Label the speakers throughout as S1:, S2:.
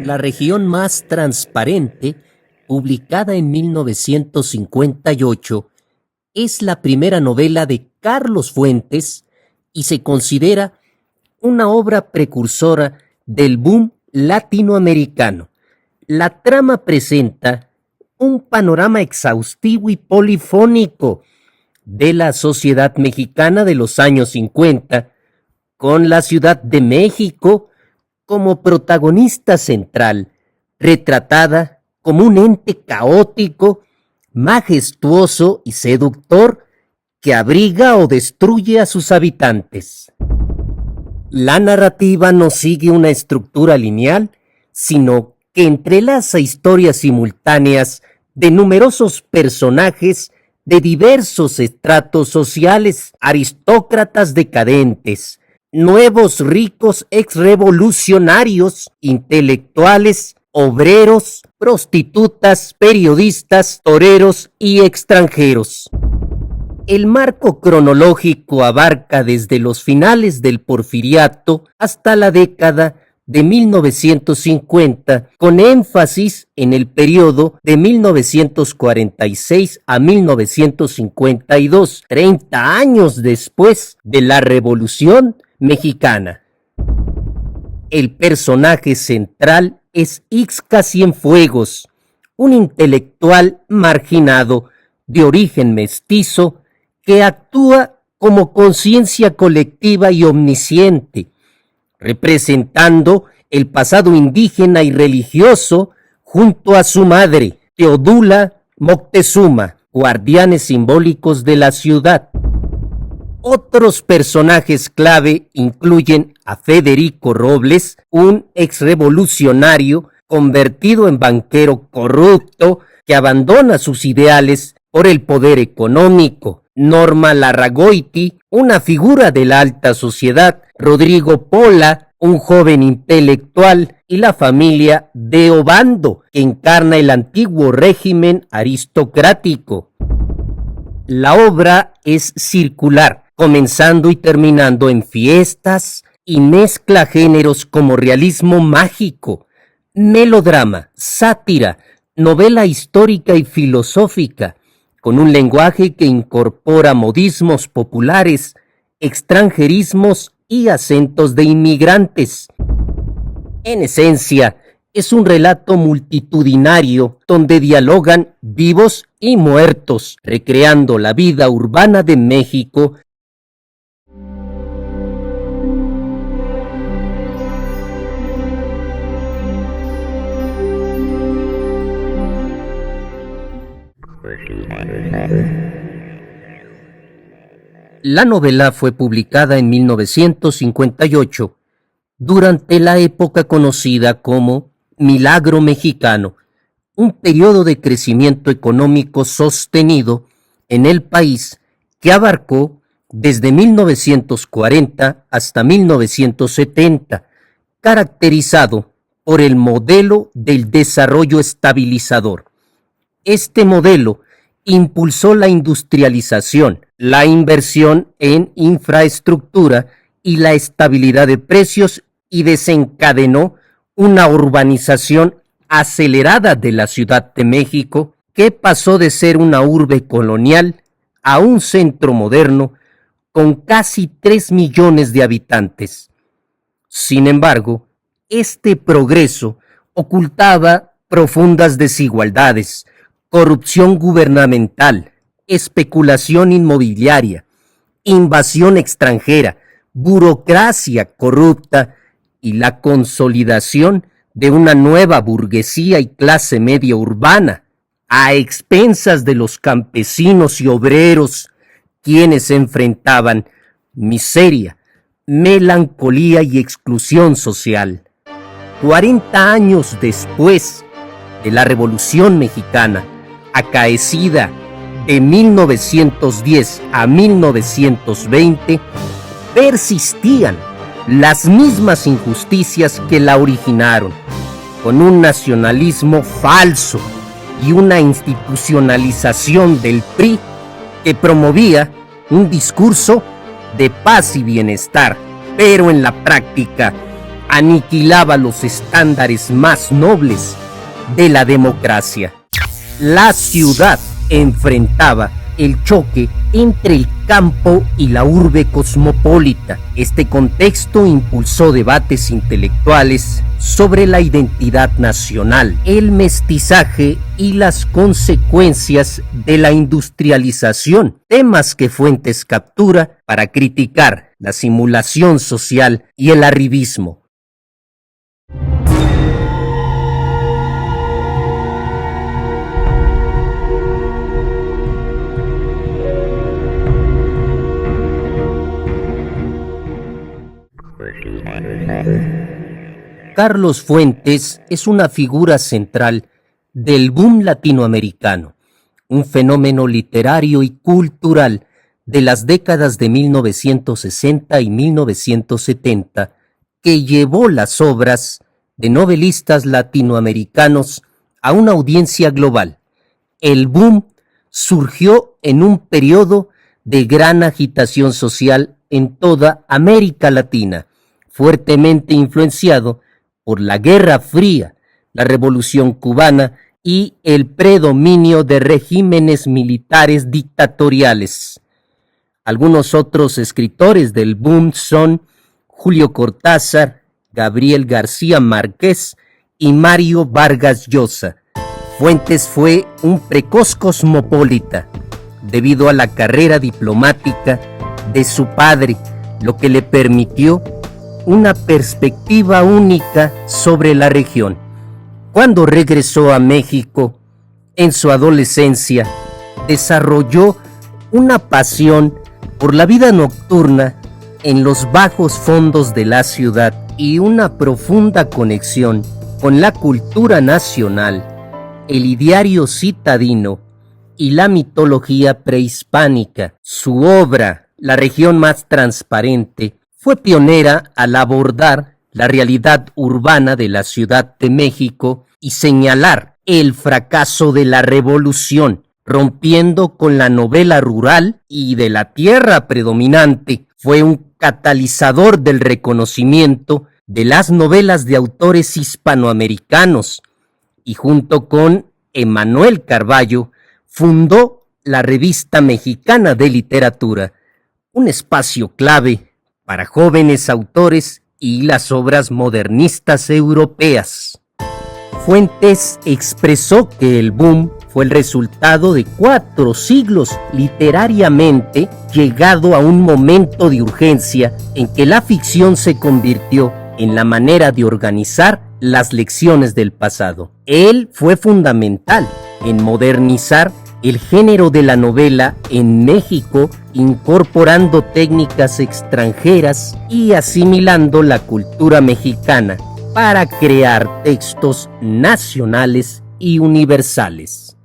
S1: La región más transparente, publicada en 1958, es la primera novela de Carlos Fuentes y se considera una obra precursora del boom latinoamericano. La trama presenta un panorama exhaustivo y polifónico de la sociedad mexicana de los años 50, con la Ciudad de México como protagonista central, retratada como un ente caótico, majestuoso y seductor que abriga o destruye a sus habitantes. La narrativa no sigue una estructura lineal, sino que entrelaza historias simultáneas de numerosos personajes de diversos estratos sociales, aristócratas decadentes, nuevos ricos exrevolucionarios, intelectuales, obreros, prostitutas, periodistas, toreros y extranjeros. El marco cronológico abarca desde los finales del Porfiriato hasta la década de 1950, con énfasis en el periodo de 1946 a 1952, 30 años después de la Revolución Mexicana. El personaje central es Ixca Cienfuegos, un intelectual marginado de origen mestizo que actúa como conciencia colectiva y omnisciente, representando el pasado indígena y religioso junto a su madre, Teodula Moctezuma, guardianes simbólicos de la ciudad. Otros personajes clave incluyen a Federico Robles, un exrevolucionario convertido en banquero corrupto que abandona sus ideales por el poder económico, Norma Larragoiti, una figura de la alta sociedad, Rodrigo Pola, un joven intelectual, y la familia de Obando, que encarna el antiguo régimen aristocrático. La obra es circular, comenzando y terminando en fiestas, y mezcla géneros como realismo mágico, melodrama, sátira, novela histórica y filosófica, con un lenguaje que incorpora modismos populares, extranjerismos y acentos de inmigrantes. En esencia, es un relato multitudinario donde dialogan vivos y muertos, recreando la vida urbana de México. La novela fue publicada en 1958, durante la época conocida como Milagro Mexicano, un periodo de crecimiento económico sostenido en el país que abarcó desde 1940 hasta 1970, caracterizado por el modelo del desarrollo estabilizador. Este modelo impulsó la industrialización, la inversión en infraestructura y la estabilidad de precios y desencadenó una urbanización acelerada de la Ciudad de México, que pasó de ser una urbe colonial a un centro moderno con casi 3 millones de habitantes. Sin embargo, este progreso ocultaba profundas desigualdades, corrupción gubernamental, especulación inmobiliaria, invasión extranjera, burocracia corrupta y la consolidación de una nueva burguesía y clase media urbana, a expensas de los campesinos y obreros, quienes enfrentaban miseria, melancolía y exclusión social. 40 años después de la Revolución Mexicana, acaecida de 1910 a 1920, persistían las mismas injusticias que la originaron, con un nacionalismo falso y una institucionalización del PRI que promovía un discurso de paz y bienestar, pero en la práctica aniquilaba los estándares más nobles de la democracia. La ciudad enfrentaba el choque entre el campo y la urbe cosmopolita. Este contexto impulsó debates intelectuales sobre la identidad nacional, el mestizaje y las consecuencias de la industrialización, temas que Fuentes captura para criticar la simulación social y el arribismo. Carlos Fuentes es una figura central del boom latinoamericano, un fenómeno literario y cultural de las décadas de 1960 y 1970 que llevó las obras de novelistas latinoamericanos a una audiencia global. El boom surgió en un periodo de gran agitación social en toda América Latina, fuertemente influenciado por la Guerra Fría, la Revolución Cubana y el predominio de regímenes militares dictatoriales. Algunos otros escritores del boom son Julio Cortázar, Gabriel García Márquez y Mario Vargas Llosa. Fuentes fue un precoz cosmopolita debido a la carrera diplomática de su padre, lo que le permitió una perspectiva única sobre la región. Cuando regresó a México, en su adolescencia, desarrolló una pasión por la vida nocturna en los bajos fondos de la ciudad y una profunda conexión con la cultura nacional, el ideario citadino y la mitología prehispánica. Su obra, La región más transparente, fue pionera al abordar la realidad urbana de la Ciudad de México y señalar el fracaso de la revolución, rompiendo con la novela rural y de la tierra predominante. Fue un catalizador del reconocimiento de las novelas de autores hispanoamericanos y junto con Emanuel Carballo fundó la Revista Mexicana de Literatura, un espacio clave para jóvenes autores y las obras modernistas europeas. Fuentes expresó que el boom fue el resultado de 4 siglos literariamente llegado a un momento de urgencia en que la ficción se convirtió en la manera de organizar las lecciones del pasado. Él fue fundamental en modernizar el género de la novela en México, incorporando técnicas extranjeras y asimilando la cultura mexicana para crear textos nacionales y universales.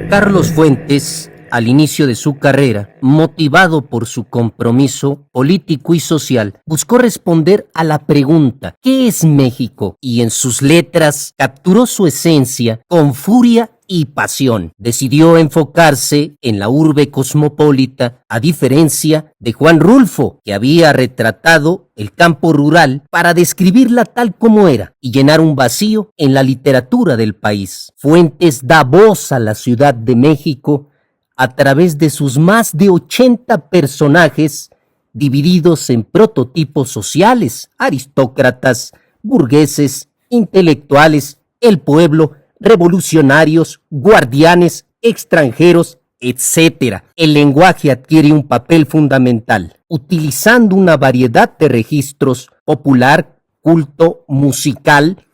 S1: Carlos Fuentes, al inicio de su carrera, motivado por su compromiso político y social, buscó responder a la pregunta ¿qué es México? Y en sus letras capturó su esencia con furia y pasión. Decidió enfocarse en la urbe cosmopolita, a diferencia de Juan Rulfo, que había retratado el campo rural para describirla tal como era y llenar un vacío en la literatura del país. Fuentes da voz a la Ciudad de México a través de sus más de 80 personajes divididos en prototipos sociales, aristócratas, burgueses, intelectuales, el pueblo, revolucionarios, guardianes, extranjeros, etc. El lenguaje adquiere un papel fundamental, utilizando una variedad de registros popular, culto, musical,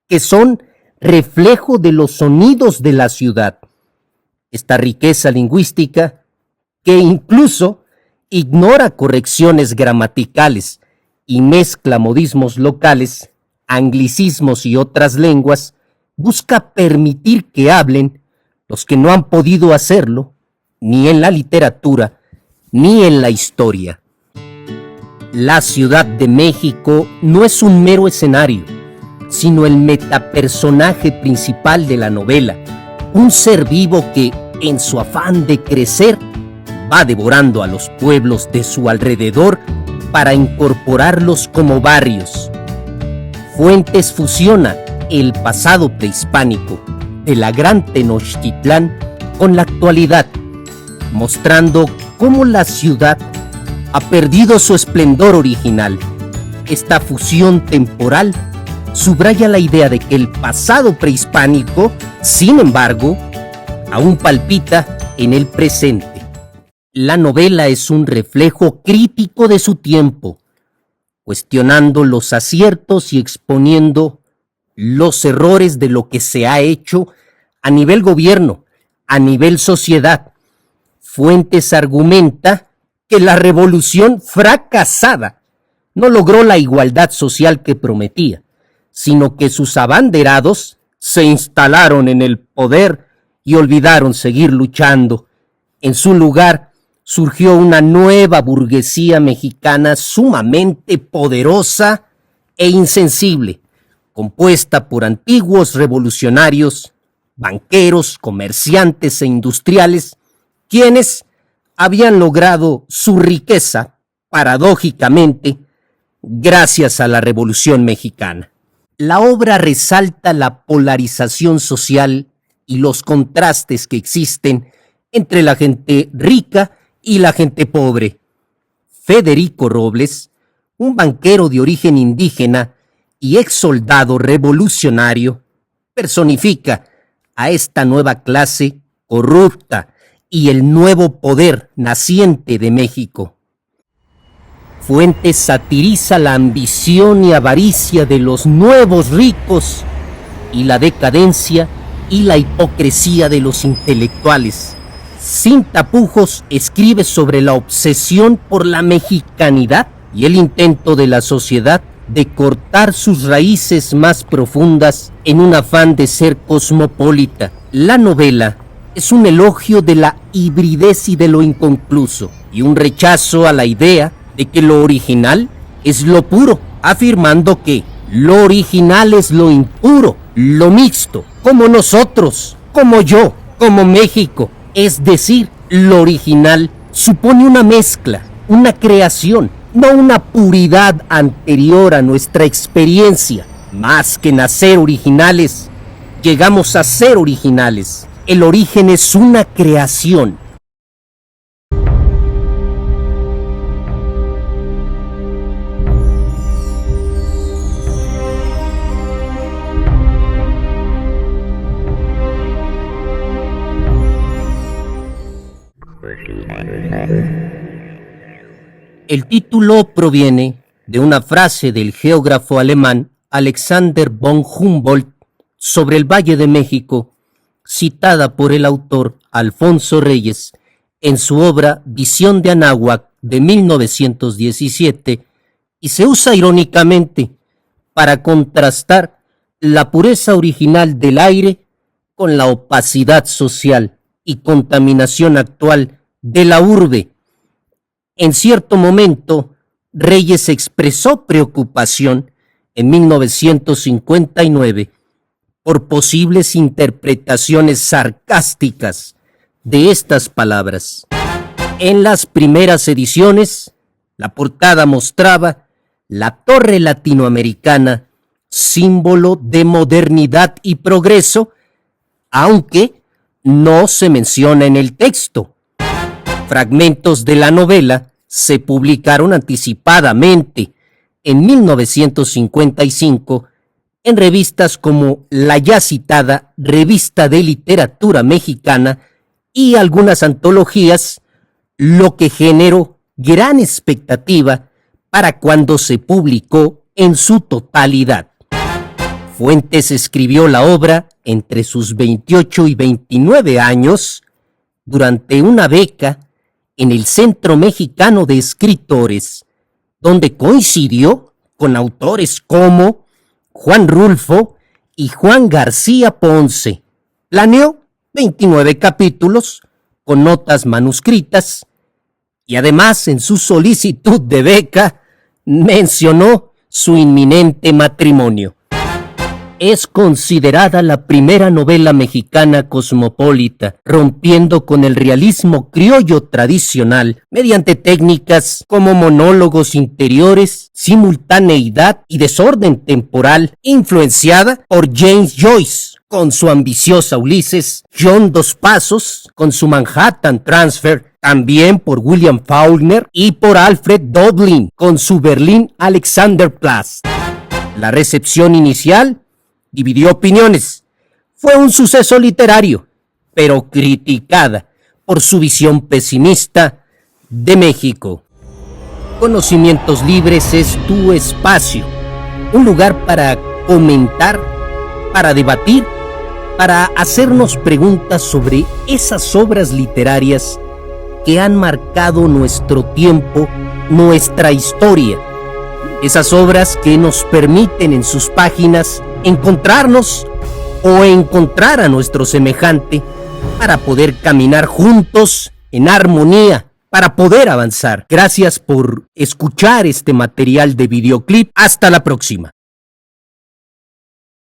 S1: que son reflejo de los sonidos de la ciudad. Esta riqueza lingüística, que incluso ignora correcciones gramaticales y mezcla modismos locales, anglicismos y otras lenguas, busca permitir que hablen los que no han podido hacerlo ni en la literatura ni en la historia. La Ciudad de México no es un mero escenario, sino el metapersonaje principal de la novela, un ser vivo que, en su afán de crecer, va devorando a los pueblos de su alrededor para incorporarlos como barrios. Fuentes fusiona el pasado prehispánico de la Gran Tenochtitlán con la actualidad, mostrando cómo la ciudad ha perdido su esplendor original. Esta fusión temporal subraya la idea de que el pasado prehispánico, sin embargo, aún palpita en el presente. La novela es un reflejo crítico de su tiempo, cuestionando los aciertos y exponiendo los errores de lo que se ha hecho a nivel gobierno, a nivel sociedad. Fuentes argumenta que la revolución fracasada no logró la igualdad social que prometía, sino que sus abanderados se instalaron en el poder y olvidaron seguir luchando. En su lugar surgió una nueva burguesía mexicana sumamente poderosa e insensible, compuesta por antiguos revolucionarios, banqueros, comerciantes e industriales, quienes habían logrado su riqueza, paradójicamente, gracias a la Revolución Mexicana. La obra resalta la polarización social y los contrastes que existen entre la gente rica y la gente pobre. Federico Robles, un banquero de origen indígena y ex soldado revolucionario, personifica a esta nueva clase corrupta y el nuevo poder naciente de México. Fuentes satiriza la ambición y avaricia de los nuevos ricos y la decadencia y la hipocresía de los intelectuales. Sin tapujos escribe sobre la obsesión por la mexicanidad y el intento de la sociedad de cortar sus raíces más profundas en un afán de ser cosmopolita. La novela es un elogio de la hibridez y de lo inconcluso, y un rechazo a la idea de que lo original es lo puro, afirmando que lo original es lo impuro, lo mixto, como nosotros, como yo, como México. Es decir, lo original supone una mezcla, una creación, no una puridad anterior a nuestra experiencia. Más que nacer originales, llegamos a ser originales. El origen es una creación. El título proviene de una frase del geógrafo alemán Alexander von Humboldt sobre el Valle de México, citada por el autor Alfonso Reyes en su obra Visión de Anáhuac de 1917, y se usa irónicamente para contrastar la pureza original del aire con la opacidad social y contaminación actual de la urbe. En cierto momento, Reyes expresó preocupación en 1959 por posibles interpretaciones sarcásticas de estas palabras. En las primeras ediciones, la portada mostraba la torre latinoamericana, símbolo de modernidad y progreso, aunque no se menciona en el texto. Fragmentos de la novela se publicaron anticipadamente en 1955 en revistas como la ya citada Revista de Literatura Mexicana y algunas antologías, lo que generó gran expectativa para cuando se publicó en su totalidad. Fuentes escribió la obra entre sus 28 y 29 años durante una beca en el Centro Mexicano de Escritores, donde coincidió con autores como Juan Rulfo y Juan García Ponce. Planeó 29 capítulos con notas manuscritas y además en su solicitud de beca mencionó su inminente matrimonio. Es considerada la primera novela mexicana cosmopolita, rompiendo con el realismo criollo tradicional mediante técnicas como monólogos interiores, simultaneidad y desorden temporal, influenciada por James Joyce con su ambiciosa Ulises, John Dos Passos con su Manhattan Transfer, también por William Faulkner y por Alfred Döblin con su Berlin Alexanderplatz. La recepción inicial dividió opiniones. Fue un suceso literario, pero criticada por su visión pesimista de México. Conocimientos Libres es tu espacio, un lugar para comentar, para debatir, para hacernos preguntas sobre esas obras literarias que han marcado nuestro tiempo, nuestra historia. Esas obras que nos permiten en sus páginas encontrarnos o encontrar a nuestro semejante para poder caminar juntos en armonía, para poder avanzar. Gracias por escuchar este material de videoclip. Hasta la próxima.